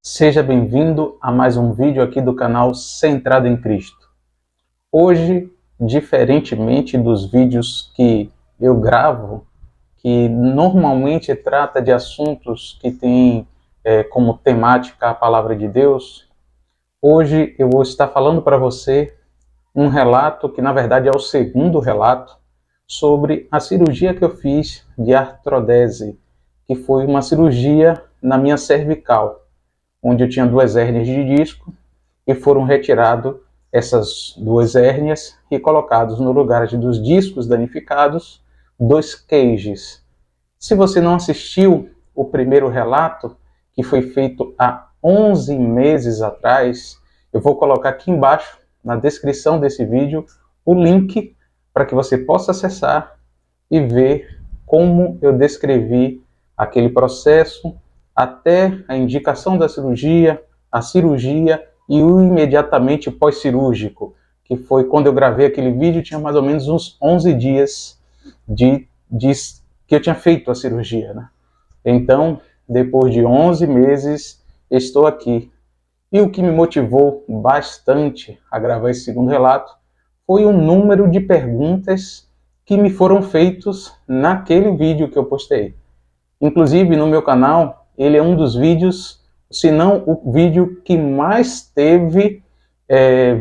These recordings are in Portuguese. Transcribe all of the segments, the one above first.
Seja bem-vindo a mais um vídeo aqui do canal Centrado em Cristo. Hoje, diferentemente dos vídeos que eu gravo, que normalmente trata de assuntos que têm como temática a Palavra de Deus, hoje eu vou estar falando para você um relato que na verdade é o segundo relato sobre a cirurgia que eu fiz de artrodese, que foi uma cirurgia na minha cervical, onde eu tinha 2 hérnias de disco e foram retiradas essas 2 hérnias e colocados no lugar dos discos danificados 2 cages. Se você não assistiu o primeiro relato, que foi feito há 11 meses atrás, eu vou colocar aqui embaixo, na descrição desse vídeo, o link para que você possa acessar e ver como eu descrevi aquele processo, até a indicação da cirurgia, a cirurgia e o imediatamente pós-cirúrgico, que foi quando eu gravei aquele vídeo, tinha mais ou menos uns 11 dias que eu tinha feito a cirurgia, né? Então, depois de 11 meses, estou aqui. E o que me motivou bastante a gravar esse segundo relato foi o número de perguntas que me foram feitos naquele vídeo que eu postei. Inclusive, no meu canal, ele é um dos vídeos, se não o vídeo que mais teve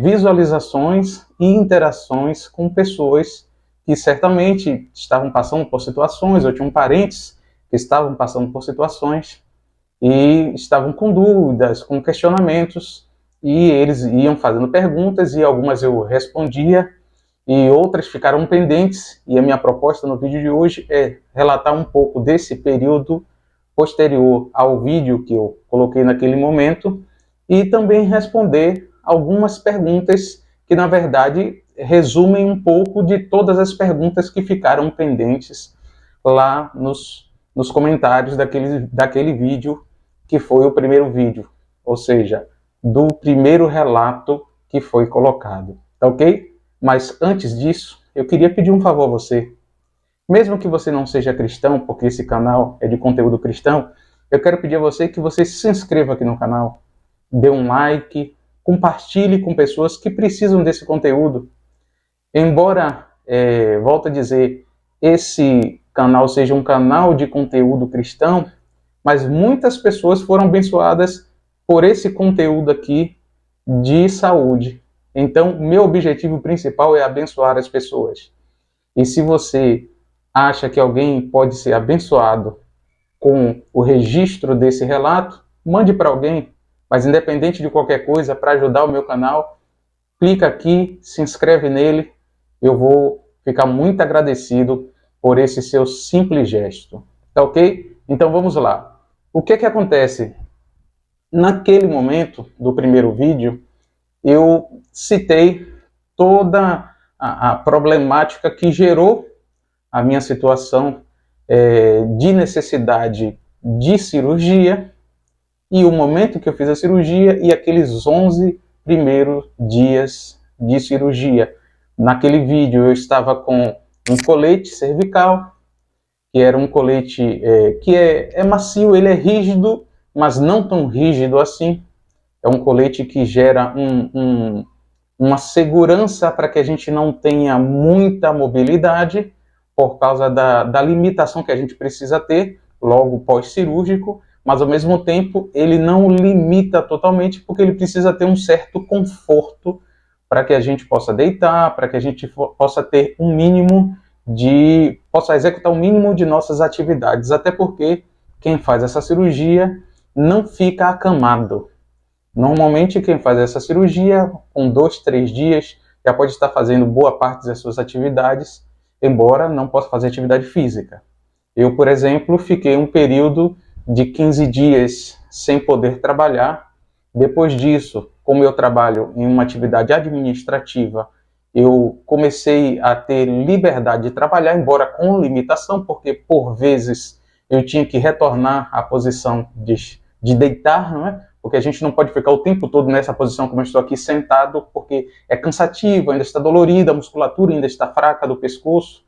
visualizações e interações com pessoas que certamente estavam passando por situações, ou tinham parentes que estavam passando por situações e estavam com dúvidas, com questionamentos, e eles iam fazendo perguntas e algumas eu respondia e outras ficaram pendentes, e a minha proposta no vídeo de hoje é relatar um pouco desse período posterior ao vídeo que eu coloquei naquele momento e também responder algumas perguntas que, na verdade, resumem um pouco de todas as perguntas que ficaram pendentes lá nos comentários daquele vídeo, que foi o primeiro vídeo, ou seja, do primeiro relato que foi colocado, tá ok? Mas antes disso, eu queria pedir um favor a você. Mesmo que você não seja cristão, porque esse canal é de conteúdo cristão, eu quero pedir a você que você se inscreva aqui no canal, dê um like, compartilhe com pessoas que precisam desse conteúdo. Embora, volto a dizer, esse canal seja um canal de conteúdo cristão, mas muitas pessoas foram abençoadas por esse conteúdo aqui de saúde. Então, meu objetivo principal é abençoar as pessoas. E se você acha que alguém pode ser abençoado com o registro desse relato, mande para alguém. Mas independente de qualquer coisa, para ajudar o meu canal, clica aqui, se inscreve nele. Eu vou ficar muito agradecido por esse seu simples gesto. Tá ok? Então vamos lá. O que acontece? Naquele momento do primeiro vídeo, eu citei toda a problemática que gerou a minha situação de necessidade de cirurgia e o momento que eu fiz a cirurgia e aqueles 11 primeiros dias de cirurgia. Naquele vídeo eu estava com um colete cervical, que era um colete que é macio, ele é rígido, mas não tão rígido assim. É um colete que gera uma segurança para que a gente não tenha muita mobilidade por causa da limitação que a gente precisa ter logo pós-cirúrgico, mas ao mesmo tempo ele não limita totalmente porque ele precisa ter um certo conforto para que a gente possa deitar, para que a gente possa ter um mínimo possa executar o mínimo de nossas atividades, até porque quem faz essa cirurgia não fica acamado. Normalmente, quem faz essa cirurgia, com 2, 3 dias, já pode estar fazendo boa parte das suas atividades, embora não possa fazer atividade física. Eu, por exemplo, fiquei um período de 15 dias sem poder trabalhar. Depois disso, como eu trabalho em uma atividade administrativa, eu comecei a ter liberdade de trabalhar, embora com limitação, porque por vezes eu tinha que retornar à posição de deitar, não é? Porque a gente não pode ficar o tempo todo nessa posição como eu estou aqui sentado, porque é cansativo, ainda está dolorido, a musculatura ainda está fraca do pescoço.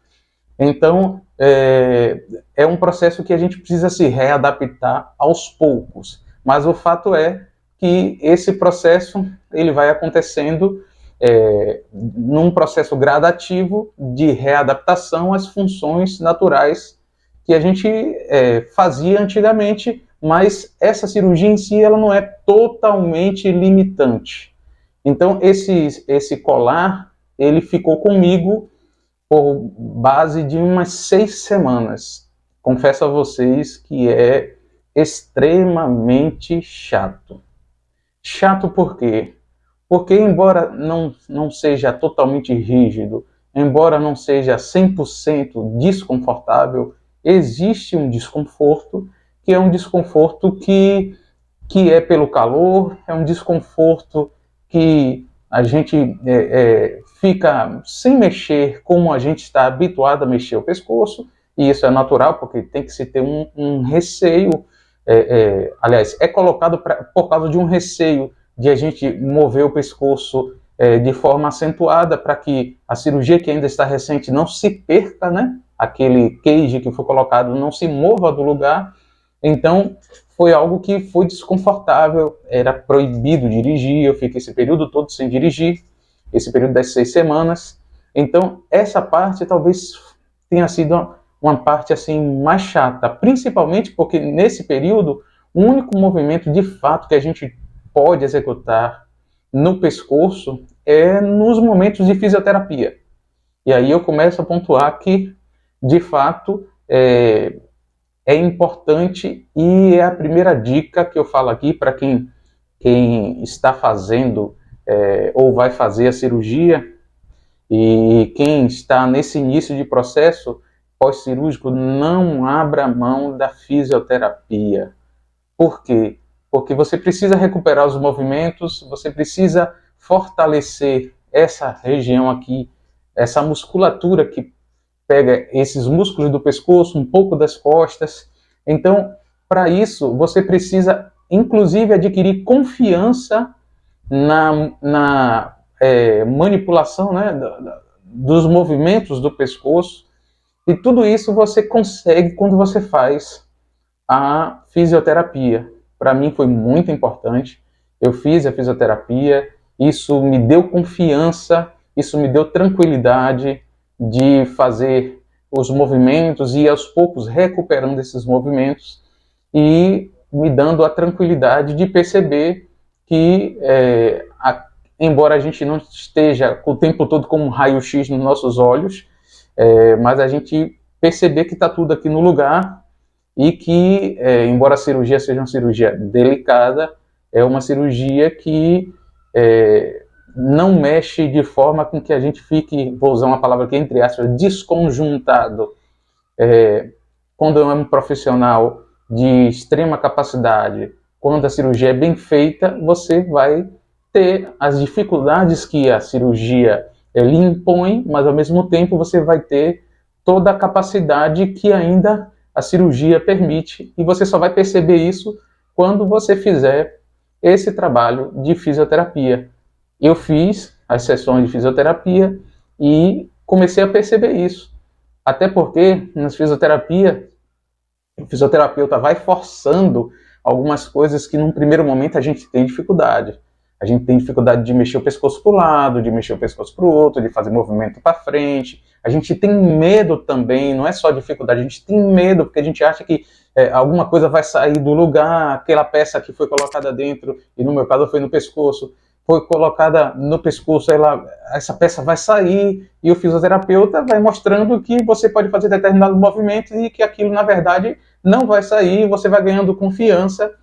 Então, é um processo que a gente precisa se readaptar aos poucos. mas o fato é que esse processo ele vai acontecendo num processo gradativo de readaptação às funções naturais que a gente fazia antigamente, mas essa cirurgia em si ela não é totalmente limitante. Então esse colar ele ficou comigo por base de umas 6 semanas. Confesso a vocês que é extremamente chato. Chato por quê? Porque embora não seja totalmente rígido, embora não seja 100% desconfortável, existe um desconforto, que é um desconforto que é pelo calor, é um desconforto que a gente fica sem mexer como a gente está habituado a mexer o pescoço, e isso é natural, porque tem que se ter um receio, aliás, é colocado por causa de um receio de a gente mover o pescoço de forma acentuada para que a cirurgia que ainda está recente não se perca, né? Aquele cage que foi colocado não se mova do lugar. Então, foi algo que foi desconfortável, era proibido dirigir, eu fiquei esse período todo sem dirigir, esse período das 6 semanas. Então, essa parte talvez tenha sido uma parte assim mais chata, principalmente porque nesse período, o único movimento de fato que a gente pode executar no pescoço é nos momentos de fisioterapia. E aí eu começo a pontuar que, de fato, é importante e é a primeira dica que eu falo aqui para quem está fazendo ou vai fazer a cirurgia e quem está nesse início de processo pós-cirúrgico, não abra mão da fisioterapia. Por quê? Porque você precisa recuperar os movimentos, você precisa fortalecer essa região aqui, essa musculatura que pega esses músculos do pescoço, um pouco das costas. Então, para isso, você precisa, inclusive, adquirir confiança na manipulação, né, dos movimentos do pescoço. E tudo isso você consegue quando você faz a fisioterapia. Para mim foi muito importante. Eu fiz a fisioterapia, isso me deu confiança, isso me deu tranquilidade de fazer os movimentos e aos poucos recuperando esses movimentos e me dando a tranquilidade de perceber que, embora a gente não esteja o tempo todo com um raio-x nos nossos olhos, mas a gente perceber que está tudo aqui no lugar e que, embora a cirurgia seja uma cirurgia delicada, é uma cirurgia que não mexe de forma com que a gente fique, vou usar uma palavra aqui entre aspas, desconjuntado. Quando é um profissional de extrema capacidade, quando a cirurgia é bem feita, você vai ter as dificuldades que a cirurgia lhe impõe, mas ao mesmo tempo você vai ter toda a capacidade que ainda a cirurgia permite, e você só vai perceber isso quando você fizer esse trabalho de fisioterapia. Eu fiz as sessões de fisioterapia e comecei a perceber isso. Até porque nas fisioterapia, o fisioterapeuta vai forçando algumas coisas que num primeiro momento a gente tem dificuldade. A gente tem dificuldade de mexer o pescoço para o lado, de mexer o pescoço para o outro, de fazer movimento para frente. A gente tem medo também, não é só dificuldade, a gente tem medo porque a gente acha que alguma coisa vai sair do lugar, aquela peça que foi colocada dentro, e no meu caso foi no pescoço, foi colocada no pescoço, essa peça vai sair, e o fisioterapeuta vai mostrando que você pode fazer determinados movimentos e que aquilo, na verdade, não vai sair, você vai ganhando confiança,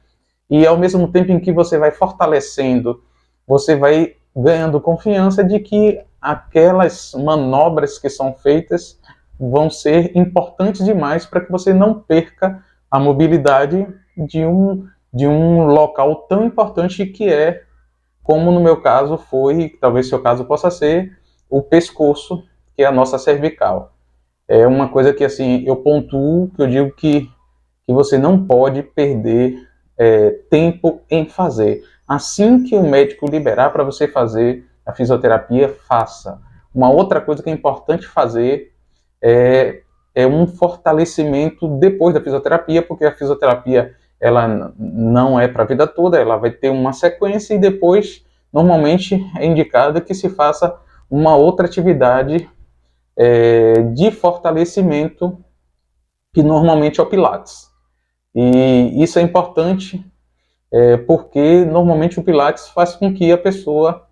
e ao mesmo tempo em que você vai fortalecendo, você vai ganhando confiança de que aquelas manobras que são feitas vão ser importantes demais para que você não perca a mobilidade de um local tão importante que é, como no meu caso foi, talvez seu caso possa ser, o pescoço, que é a nossa cervical. É uma coisa que assim eu pontuo, que eu digo que você não pode perder tempo em fazer. Assim que o médico liberar para você fazer a fisioterapia, faça. Uma outra coisa que é importante fazer é um fortalecimento depois da fisioterapia, porque a fisioterapia ela não é para a vida toda, ela vai ter uma sequência e depois, normalmente, é indicado que se faça uma outra atividade de fortalecimento, que normalmente é o Pilates. E isso é importante porque normalmente o Pilates faz com que a pessoa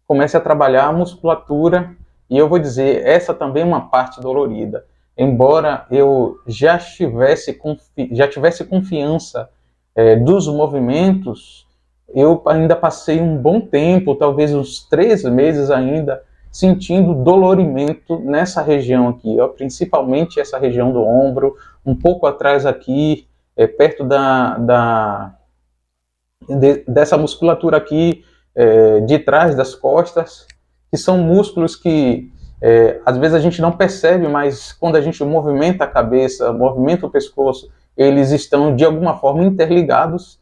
comece a trabalhar a musculatura, e eu vou dizer, essa também é uma parte dolorida. Embora eu já tivesse confiança dos movimentos, eu ainda passei um bom tempo, talvez uns 3 meses ainda, sentindo dolorimento nessa região aqui, ó, principalmente essa região do ombro, um pouco atrás aqui, perto dessa musculatura aqui, de trás das costas, que são músculos que às vezes a gente não percebe, mas quando a gente movimenta a cabeça, movimenta o pescoço, eles estão de alguma forma interligados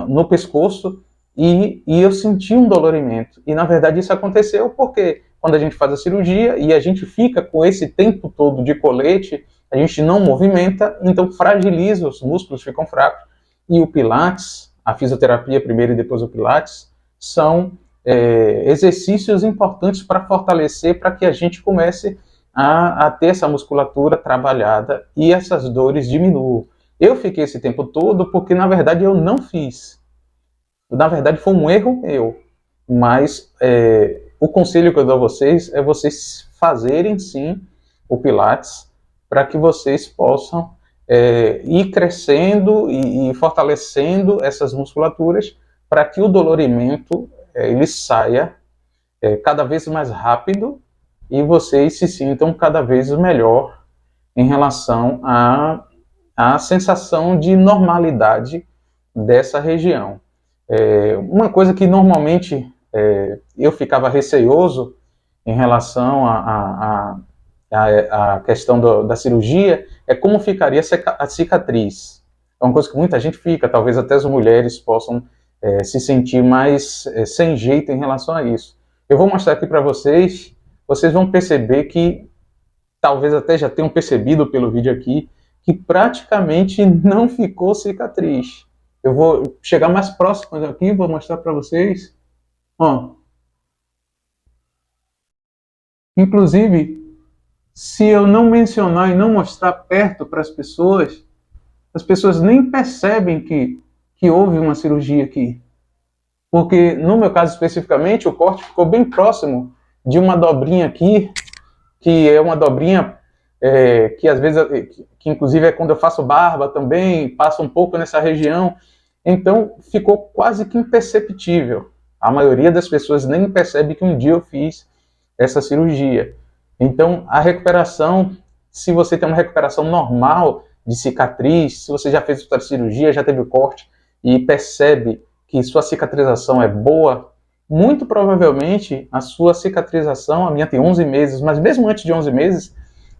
no pescoço, e eu senti um dolorimento. E na verdade isso aconteceu porque quando a gente faz a cirurgia e a gente fica com esse tempo todo de colete, a gente não movimenta, então fragiliza, os músculos ficam fracos. E o Pilates, a fisioterapia primeiro e depois o Pilates, são exercícios importantes para fortalecer, para que a gente comece a ter essa musculatura trabalhada e essas dores diminuam. Eu fiquei esse tempo todo porque, na verdade, eu não fiz. Na verdade, foi um erro meu. Mas o conselho que eu dou a vocês é vocês fazerem, sim, o Pilates, para que vocês possam ir crescendo e fortalecendo essas musculaturas, para que o dolorimento ele saia cada vez mais rápido e vocês se sintam cada vez melhor em relação à sensação de normalidade dessa região. Uma coisa que normalmente eu ficava receoso em relação à questão da cirurgia é como ficaria a cicatriz. É uma coisa que muita gente fica, talvez até as mulheres possam se sentir mais sem jeito em relação a isso. Eu vou mostrar aqui para vocês, vocês vão perceber que, talvez até já tenham percebido pelo vídeo aqui, que praticamente não ficou cicatriz. Eu vou chegar mais próximo aqui, vou mostrar para vocês. Ó. Inclusive, se eu não mencionar e não mostrar perto para as pessoas nem percebem que houve uma cirurgia aqui. Porque, no meu caso especificamente, o corte ficou bem próximo de uma dobrinha aqui, que é uma dobrinha que às vezes, que inclusive é quando eu faço barba também, passa um pouco nessa região. Então, ficou quase que imperceptível. A maioria das pessoas nem percebe que um dia eu fiz essa cirurgia. Então, a recuperação, se você tem uma recuperação normal de cicatriz, se você já fez outra cirurgia, já teve o corte e percebe que sua cicatrização é boa, muito provavelmente a sua cicatrização, a minha tem 11 meses, mas mesmo antes de 11 meses,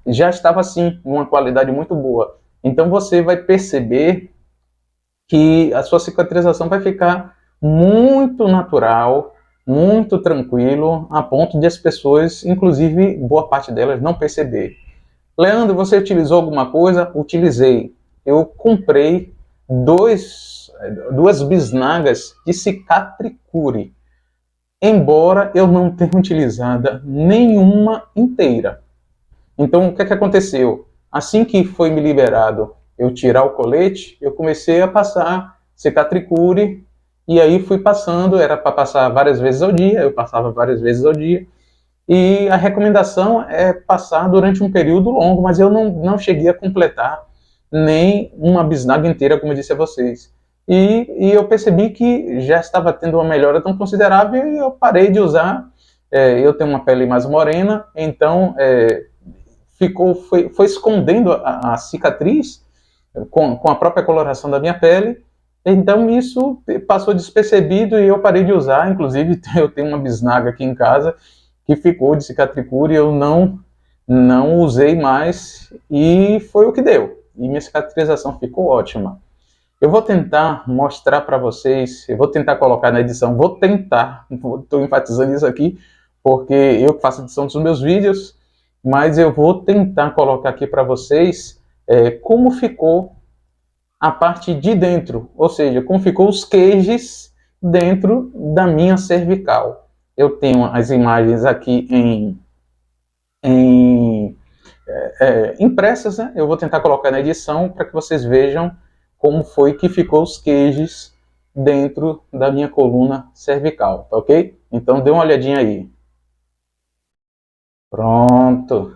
já estava assim, uma qualidade muito boa. Então você vai perceber que a sua cicatrização vai ficar muito natural, muito tranquilo, a ponto de as pessoas, inclusive boa parte delas, não perceber. Leandro, você utilizou alguma coisa? Utilizei. Eu comprei duas bisnagas de Cicatricure, embora eu não tenha utilizado nenhuma inteira. Então, o que aconteceu? Assim que foi me liberado eu tirar o colete, eu comecei a passar Cicatricure, e aí fui passando, era para passar várias vezes ao dia, eu passava várias vezes ao dia, e a recomendação é passar durante um período longo, mas eu não cheguei a completar nem uma bisnaga inteira, como eu disse a vocês. E eu percebi que já estava tendo uma melhora tão considerável e eu parei de usar. Eu tenho uma pele mais morena, então foi escondendo a cicatriz com a própria coloração da minha pele. Então isso passou despercebido e eu parei de usar. Inclusive eu tenho uma bisnaga aqui em casa que ficou de Cicatricure e eu não usei mais, e foi o que deu. E minha cicatrização ficou ótima. Eu vou tentar mostrar para vocês, eu vou tentar colocar na edição, estou enfatizando isso aqui, porque eu que faço a edição dos meus vídeos, mas eu vou tentar colocar aqui para vocês como ficou a parte de dentro, ou seja, como ficou os queixos dentro da minha cervical. Eu tenho as imagens aqui em impressas, né? Eu vou tentar colocar na edição para que vocês vejam como foi que ficou os queixos dentro da minha coluna cervical, tá ok? Então dê uma olhadinha aí. Pronto.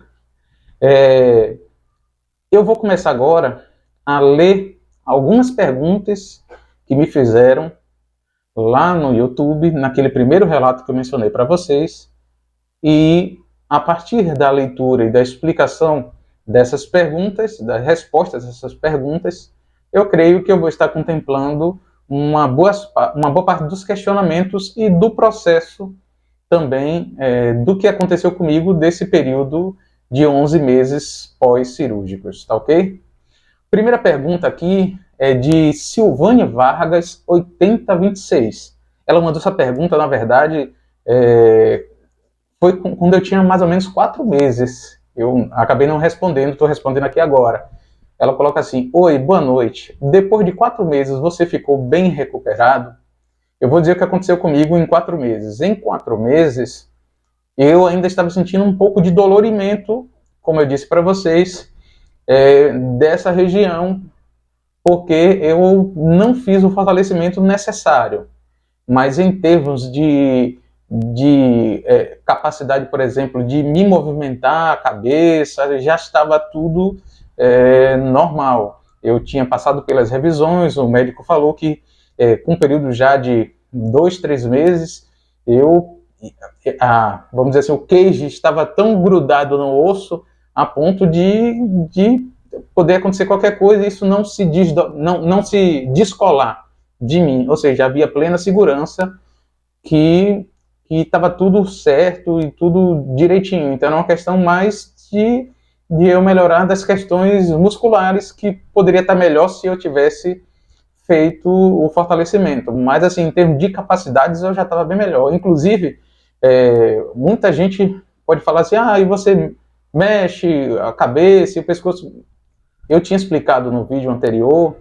Eu vou começar agora a ler algumas perguntas que me fizeram lá no YouTube, naquele primeiro relato que eu mencionei para vocês, e a partir da leitura e da explicação dessas perguntas, das respostas a essas perguntas, eu creio que eu vou estar contemplando uma boa parte dos questionamentos e do processo também do que aconteceu comigo desse período de 11 meses pós-cirúrgicos, tá ok? Primeira pergunta aqui é de Silvânia Vargas, 8026. Ela mandou essa pergunta, na verdade, foi quando eu tinha mais ou menos 4 meses. Eu acabei não respondendo, estou respondendo aqui agora. Ela coloca assim: oi, boa noite. Depois de 4 meses você ficou bem recuperado? Eu vou dizer o que aconteceu comigo em 4 meses. Em 4 meses, eu ainda estava sentindo um pouco de dolorimento, como eu disse para vocês, dessa região, porque eu não fiz o fortalecimento necessário. Mas em termos de capacidade, por exemplo, de me movimentar a cabeça, já estava tudo normal. Eu tinha passado pelas revisões, o médico falou que com um período já de 2, 3 meses, vamos dizer assim, o queijo estava tão grudado no osso a ponto de poder acontecer qualquer coisa e isso não se descolar de mim. Ou seja, havia plena segurança que estava tudo certo e tudo direitinho. Então era uma questão mais de eu melhorar das questões musculares, que poderia estar melhor se eu tivesse feito o fortalecimento. Mas assim, em termos de capacidades, eu já estava bem melhor. Inclusive, muita gente pode falar assim, e você mexe a cabeça e o pescoço. Eu tinha explicado no vídeo anterior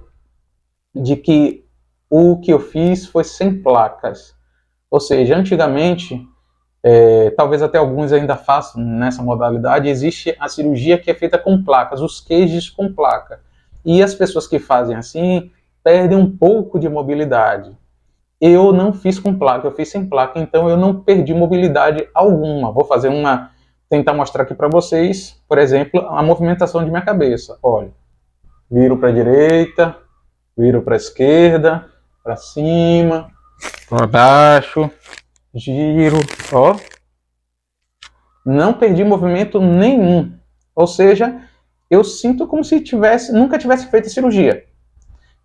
de que o que eu fiz foi sem placas. Ou seja, antigamente, talvez até alguns ainda façam nessa modalidade, existe a cirurgia que é feita com placas, os queijos com placa. E as pessoas que fazem assim perdem um pouco de mobilidade. Eu não fiz com placa, eu fiz sem placa, então eu não perdi mobilidade alguma. Vou tentar mostrar aqui para vocês, por exemplo, a movimentação de minha cabeça. Olha, viro para a direita, viro para a esquerda, para cima, para baixo, giro, ó. Não perdi movimento nenhum. Ou seja, eu sinto como se nunca tivesse feito cirurgia.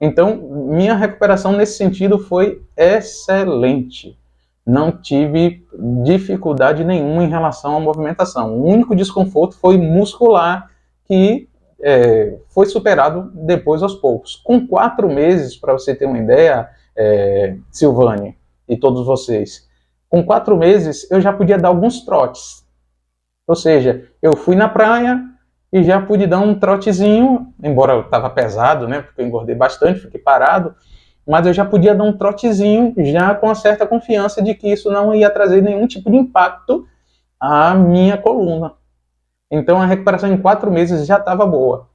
Então, minha recuperação nesse sentido foi excelente. Não tive dificuldade nenhuma em relação à movimentação. O único desconforto foi muscular, que foi superado depois aos poucos. Com 4 meses, para você ter uma ideia, Silvane e todos vocês, com 4 meses eu já podia dar alguns trotes. Ou seja, eu fui na praia e já pude dar um trotezinho, embora eu estava pesado, né, porque eu engordei bastante, fiquei parado, mas eu já podia dar um trotezinho já com uma certa confiança de que isso não ia trazer nenhum tipo de impacto à minha coluna. Então a recuperação em 4 meses já estava boa.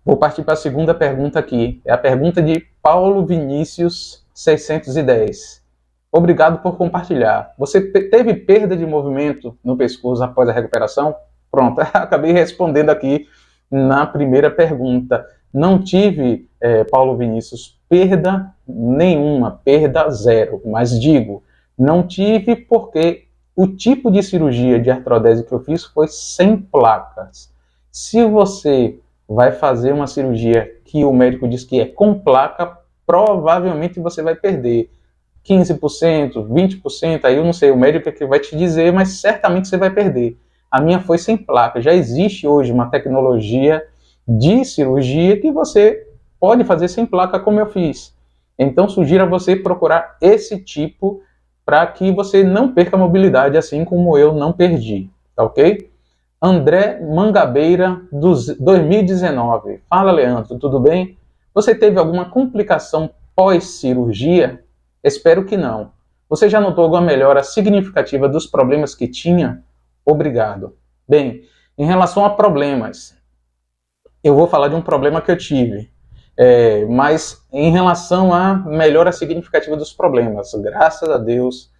Vou partir para a segunda pergunta aqui. É a pergunta de Paulo Vinícius 610. Obrigado por compartilhar. Você teve perda de movimento no pescoço após a recuperação? Pronto, acabei respondendo aqui na primeira pergunta. Não tive, Paulo Vinícius, perda nenhuma, perda zero. Mas digo, não tive porque o tipo de cirurgia de artrodese que eu fiz foi sem placas. Se você vai fazer uma cirurgia que o médico diz que é com placa, provavelmente você vai perder 15%, 20%, aí eu não sei, o médico é que vai te dizer, mas certamente você vai perder. A minha foi sem placa. Já existe hoje uma tecnologia de cirurgia que você pode fazer sem placa, como eu fiz. Então, sugiro a você procurar esse tipo para que você não perca a mobilidade, assim como eu não perdi, tá ok? André Mangabeira, 2019. Fala, Leandro, tudo bem? Você teve alguma complicação pós-cirurgia? Espero que não. Você já notou alguma melhora significativa dos problemas que tinha? Obrigado. Bem, em relação a problemas, eu vou falar de um problema que eu tive. Mas em relação à melhora significativa dos problemas, graças a Deus,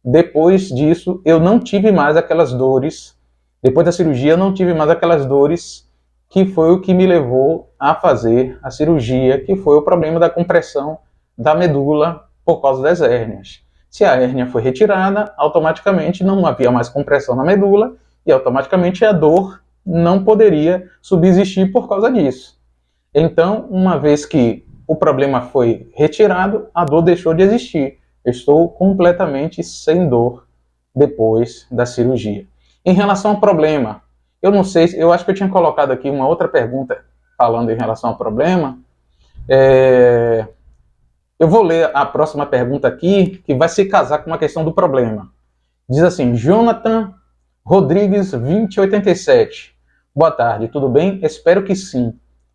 depois disso eu não tive mais aquelas dores. Depois da cirurgia eu não tive mais aquelas dores, que foi o que me levou a fazer a cirurgia, que foi o problema da compressão da medula por causa das hérnias. Se a hérnia foi retirada, automaticamente não havia mais compressão na medula e automaticamente a dor não poderia subsistir por causa disso. Então, uma vez que o problema foi retirado, a dor deixou de existir. Estou completamente sem dor depois da cirurgia. Em relação ao problema, eu não sei, eu acho que eu tinha colocado aqui uma outra pergunta falando em relação ao problema. Eu vou ler a próxima pergunta aqui, que vai se casar com uma questão do problema. Diz assim, Jonathan Rodrigues 2087. Boa tarde, tudo bem? Espero que sim.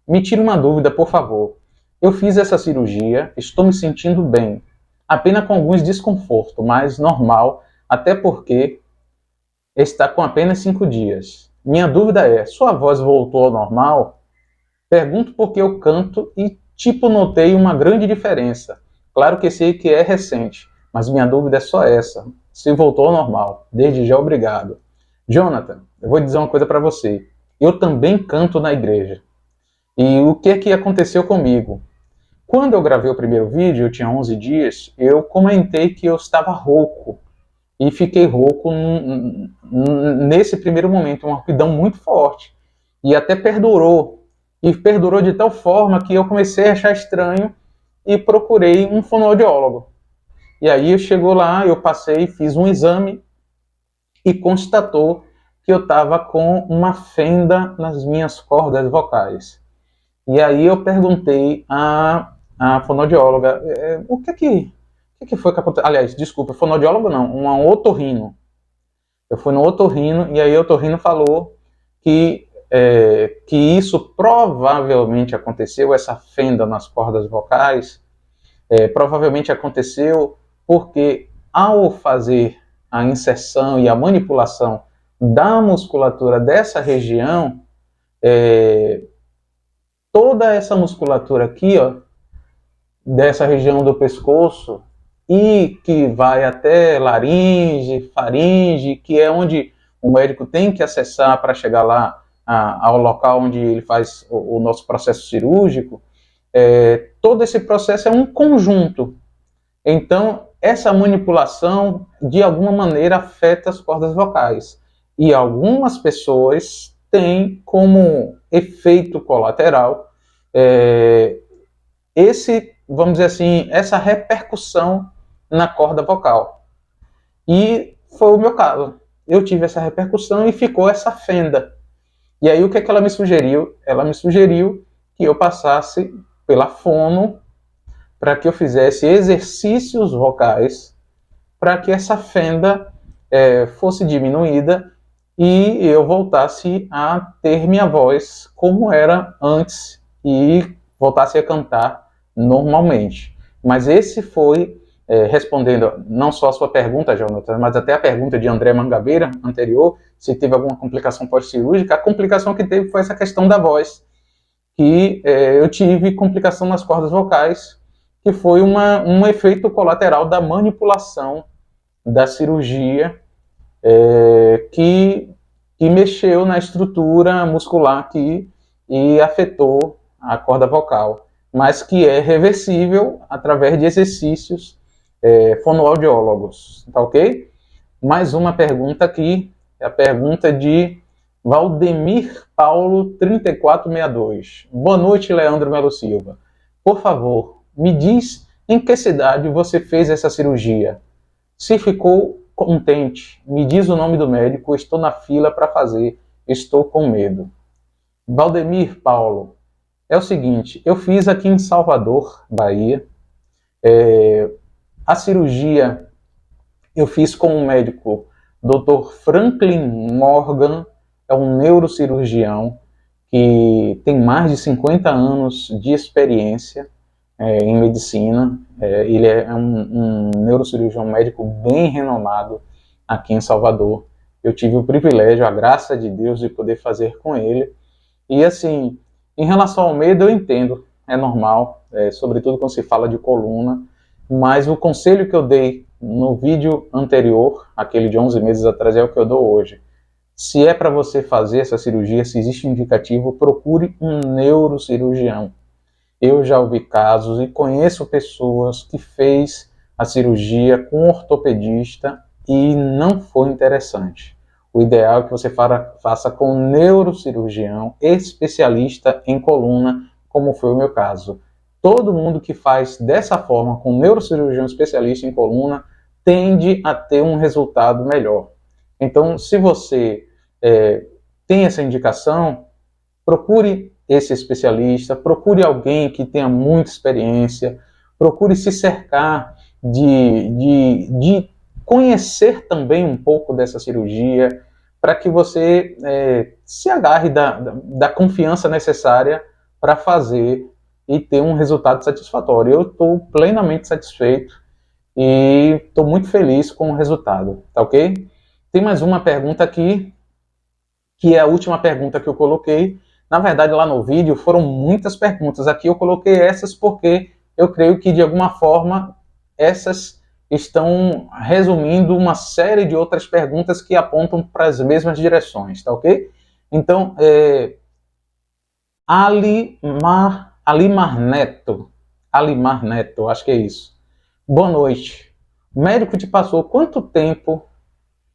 Me tire uma dúvida, por favor. Eu fiz essa cirurgia, estou me sentindo bem. Apenas com alguns desconfortos, mas normal, até porque está com apenas 5 dias. Minha dúvida é, sua voz voltou ao normal? Pergunto porque eu canto e notei uma grande diferença. Claro que sei que é recente, mas minha dúvida é só essa. Se voltou ao normal. Desde já, obrigado. Jonathan, eu vou dizer uma coisa para você. Eu também canto na igreja. E o que aconteceu comigo? Quando eu gravei o primeiro vídeo, eu tinha 11 dias, eu comentei que eu estava rouco. E fiquei rouco nesse primeiro momento, uma rouquidão muito forte. E até perdurou. E perdurou de tal forma que eu comecei a achar estranho e procurei um fonoaudiólogo. E aí chegou lá, eu passei, fiz um exame e constatou que eu estava com uma fenda nas minhas cordas vocais. E aí eu perguntei à fonoaudióloga, o que foi que aconteceu? Aliás, desculpa, fonoaudiólogo não, um otorrino. Eu fui no otorrino e aí o otorrino falou que isso provavelmente aconteceu, essa fenda nas cordas vocais, provavelmente aconteceu porque ao fazer a inserção e a manipulação da musculatura dessa região, toda essa musculatura aqui, ó, dessa região do pescoço, e que vai até laringe, faringe, que é onde o médico tem que acessar para chegar lá ao local onde ele faz o nosso processo cirúrgico, todo esse processo é um conjunto. Então, essa manipulação, de alguma maneira, afeta as cordas vocais. E algumas pessoas têm como efeito colateral vamos dizer assim, essa repercussão na corda vocal. E foi o meu caso. Eu tive essa repercussão e ficou essa fenda. E aí o que ela me sugeriu? Ela me sugeriu que eu passasse pela fono para que eu fizesse exercícios vocais para que essa fenda fosse diminuída e eu voltasse a ter minha voz como era antes e voltasse a cantar normalmente. Mas esse foi, respondendo não só a sua pergunta, Jonathan, mas até a pergunta de André Mangabeira anterior, se teve alguma complicação pós-cirúrgica, a complicação que teve foi essa questão da voz, que eu tive complicação nas cordas vocais, que foi um efeito colateral da manipulação da cirurgia, que mexeu na estrutura muscular aqui e afetou a corda vocal, mas que é reversível através de exercícios fonoaudiólogos, tá ok? Mais uma pergunta aqui, é a pergunta de Valdemir Paulo 3462. Boa noite, Leandro Melo Silva. Por favor, me diz em que cidade você fez essa cirurgia. Se ficou contente, me diz o nome do médico, estou na fila para fazer, estou com medo. Valdemir Paulo, é o seguinte, eu fiz aqui em Salvador, Bahia, a cirurgia eu fiz com um médico, Dr. Franklin Morgan, é um neurocirurgião, que tem mais de 50 anos de experiência em medicina. Ele é um neurocirurgião médico bem renomado aqui em Salvador. Eu tive o privilégio, a graça de Deus, de poder fazer com ele. E assim, em relação ao medo, eu entendo, é normal, sobretudo quando se fala de coluna, mas o conselho que eu dei no vídeo anterior, aquele de 11 meses atrás, é o que eu dou hoje. Se é para você fazer essa cirurgia, se existe um indicativo, procure um neurocirurgião. Eu já ouvi casos e conheço pessoas que fez a cirurgia com um ortopedista e não foi interessante. O ideal é que você faça com um neurocirurgião especialista em coluna, como foi o meu caso. Todo mundo que faz dessa forma, com um neurocirurgião especialista em coluna, tende a ter um resultado melhor. Então, se você tem essa indicação, procure esse especialista, procure alguém que tenha muita experiência, procure se cercar de conhecer também um pouco dessa cirurgia, para que você se agarre da confiança necessária para fazer e ter um resultado satisfatório. Eu estou plenamente satisfeito e estou muito feliz com o resultado, tá ok? Tem mais uma pergunta aqui, que é a última pergunta que eu coloquei. Na verdade, lá no vídeo foram muitas perguntas. Aqui eu coloquei essas porque eu creio que, de alguma forma, essas estão resumindo uma série de outras perguntas que apontam para as mesmas direções, tá ok? Então, Alimar Neto, acho que é isso. Boa noite. O médico te passou quanto tempo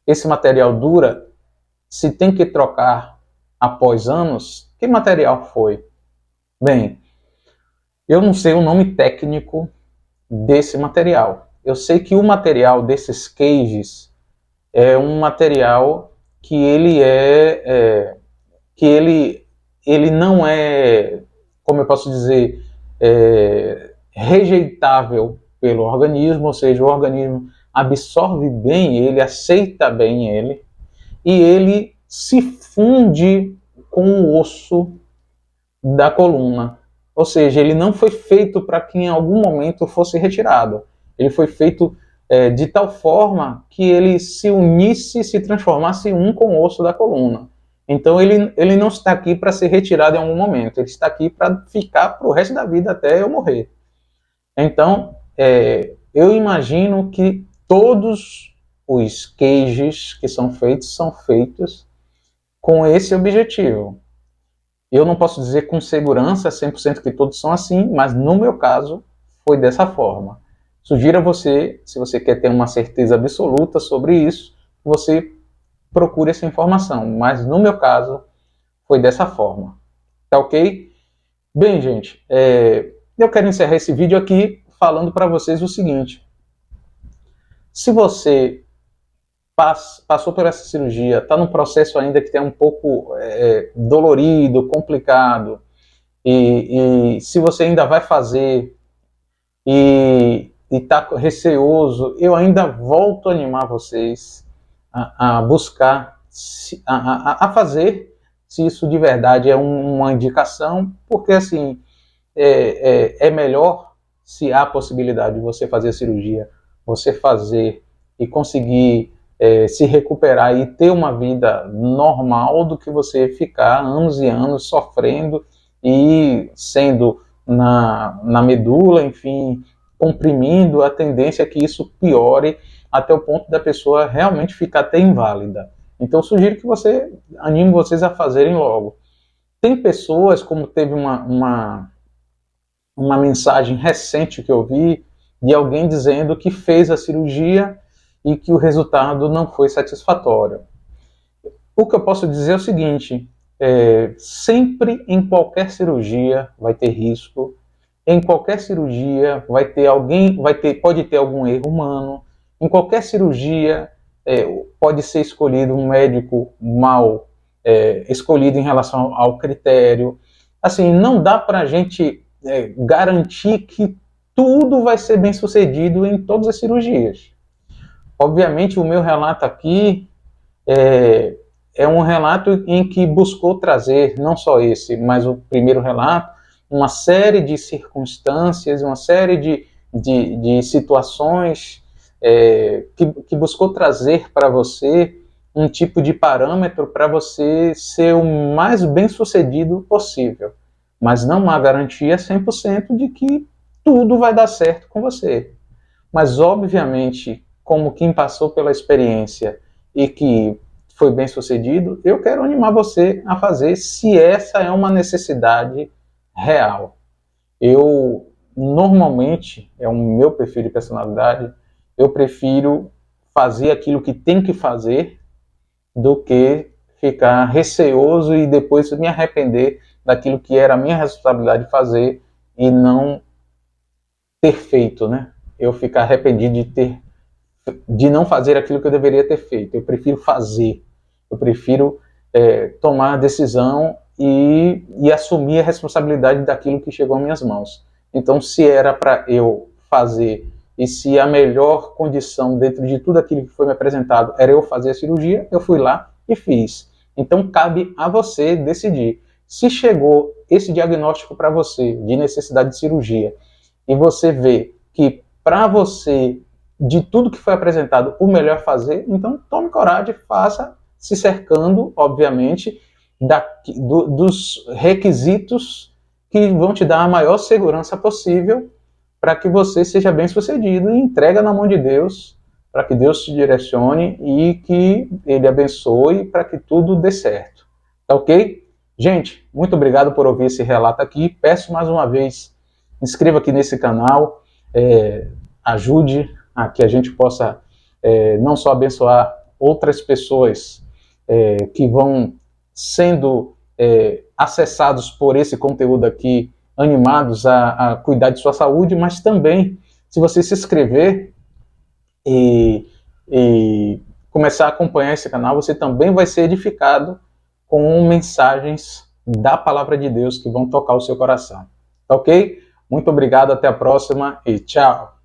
esse material dura? Se tem que trocar após anos, que material foi? Bem, eu não sei o nome técnico desse material. Eu sei que o material desses cages é um material que ele não é, como eu posso dizer, rejeitável pelo organismo, ou seja, o organismo absorve bem ele, aceita bem ele, e ele se funde com o osso da coluna. Ou seja, ele não foi feito para que em algum momento fosse retirado. Ele foi feito de tal forma que ele se unisse, se transformasse um com o osso da coluna. Então ele não está aqui para ser retirado em algum momento. Ele está aqui para ficar para o resto da vida até eu morrer. Então, eu imagino que todos os cages que são feitos com esse objetivo. Eu não posso dizer com segurança 100% que todos são assim, mas no meu caso foi dessa forma. Sugiro a você, se você quer ter uma certeza absoluta sobre isso, você procure essa informação, mas no meu caso foi dessa forma. Tá ok? Bem, gente, eu quero encerrar esse vídeo aqui falando para vocês o seguinte. Se você passou por essa cirurgia, está num processo ainda que é um pouco dolorido, complicado, e se você ainda vai fazer e está receoso, eu ainda volto a animar vocês a buscar, a fazer, se isso de verdade é uma indicação, porque assim, é melhor, se há possibilidade de você fazer a cirurgia, você fazer e conseguir se recuperar e ter uma vida normal do que você ficar anos e anos sofrendo e sendo na medula, enfim, comprimindo. A tendência é que isso piore até o ponto da pessoa realmente ficar até inválida. Então, sugiro que anime vocês a fazerem logo. Tem pessoas, como teve uma mensagem recente que eu vi, de alguém dizendo que fez a cirurgia e que o resultado não foi satisfatório. O que eu posso dizer é o seguinte, sempre em qualquer cirurgia vai ter risco, em qualquer cirurgia pode ter algum erro humano, em qualquer cirurgia pode ser escolhido um médico mal escolhido em relação ao critério. Assim, não dá para a gente garantir que tudo vai ser bem sucedido em todas as cirurgias. Obviamente, o meu relato aqui é um relato em que buscou trazer, não só esse, mas o primeiro relato, uma série de circunstâncias, uma série de situações que buscou trazer para você um tipo de parâmetro para você ser o mais bem-sucedido possível. Mas não há garantia 100% de que tudo vai dar certo com você. Mas, obviamente, como quem passou pela experiência e que foi bem sucedido, eu quero animar você a fazer, se essa é uma necessidade real. Eu, normalmente, é o meu perfil de personalidade, eu prefiro fazer aquilo que tem que fazer do que ficar receoso e depois me arrepender daquilo que era a minha responsabilidade fazer e não ter feito, né? Eu ficar arrependido de não fazer aquilo que eu deveria ter feito. Eu prefiro fazer, eu prefiro tomar a decisão e assumir a responsabilidade daquilo que chegou às minhas mãos. Então, se era para eu fazer e se a melhor condição dentro de tudo aquilo que foi me apresentado era eu fazer a cirurgia, eu fui lá e fiz. Então, cabe a você decidir. Se chegou esse diagnóstico para você de necessidade de cirurgia e você vê que para você, de tudo que foi apresentado, o melhor fazer, então tome coragem, faça, se cercando, obviamente, dos requisitos que vão te dar a maior segurança possível para que você seja bem sucedido e entrega na mão de Deus, para que Deus te direcione e que Ele abençoe para que tudo dê certo. Tá ok? Gente, muito obrigado por ouvir esse relato aqui. Peço mais uma vez, inscreva aqui nesse canal, ajude a que a gente possa não só abençoar outras pessoas que vão sendo acessados por esse conteúdo aqui, animados a cuidar de sua saúde, mas também, se você se inscrever e começar a acompanhar esse canal, você também vai ser edificado com mensagens da Palavra de Deus que vão tocar o seu coração. Tá ok? Muito obrigado, até a próxima e tchau!